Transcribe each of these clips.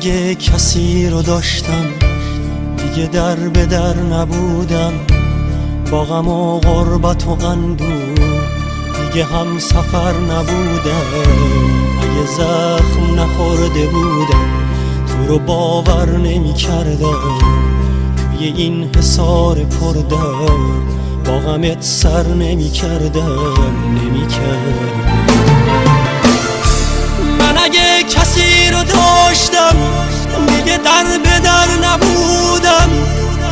اگه کسی رو داشتم دیگه در به در نبودم، با غم و غربت و اندوه دیگه هم سفر نبودم. اگه زخم نخورده بودم تو رو باور نمی کردم، توی این حصار پردر با غمت سر نمی کردم. من اگه کسی رو داشتم دیگه در به در نبودم،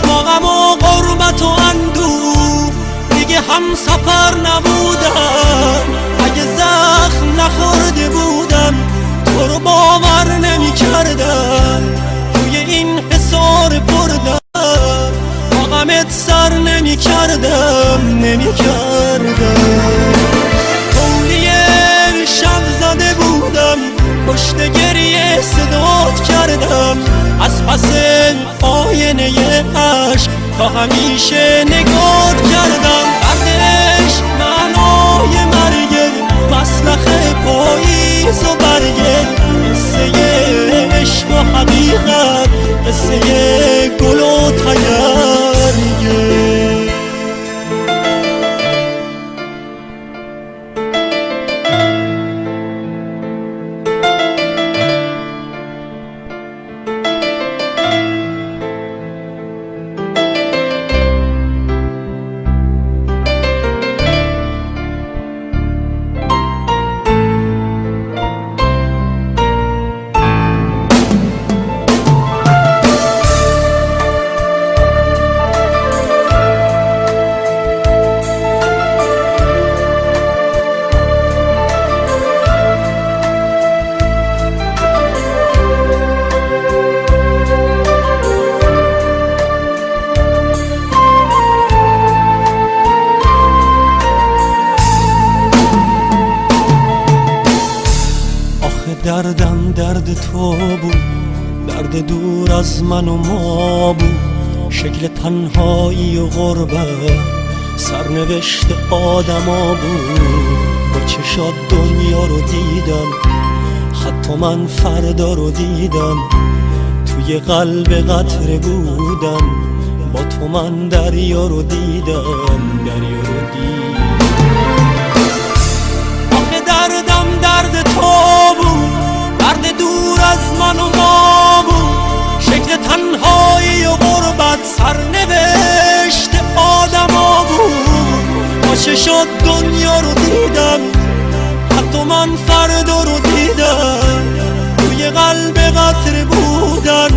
با غم و غربت و اندوه دیگه هم سفر نبودم. اگه زخم نخورده بودم تو رو باور نمی کردم، توی این حصار پردر با غمت سر نمی کردم. کولی شب زده بودم پشت گریه صدات کردم، از پس آینه عشق تا همیشه نگات کردم. دردش معنای مرگه، مسلخ پاییز و برگه، قصه عشق و حقیقت، قصه گل و تگرگه. دردم درد تو بود، درد دور از من و ما بود، شکل تنهایی و غربت سرنوشت آدما بود. با چشات دنیا رو دیدم، حتی من فردا رو دیدم، توی قلب قطره بودم، با تو من دریا رو دیدم. آخه دردم درد تو بود، درد دور از من و ما بود، شکل تنهایی و غربت سرنوشت آدما بود. با چشات دنیا رو دیدم، حتی من فردا رو دیدم، توی قلب قطره بودن،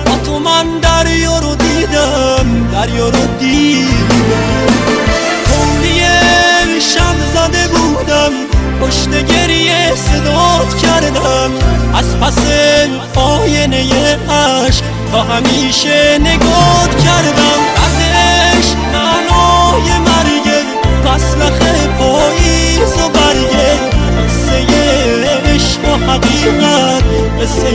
با تو من دریا رو دیدم. کولی شب زده بودم پشت گریه صدات کردم، از پس آینه عشق تا همیشه نگات کردم. دردش معنای مرگه، مسلخ پاییز و برگه، قصه عشق و حقیقت، قصه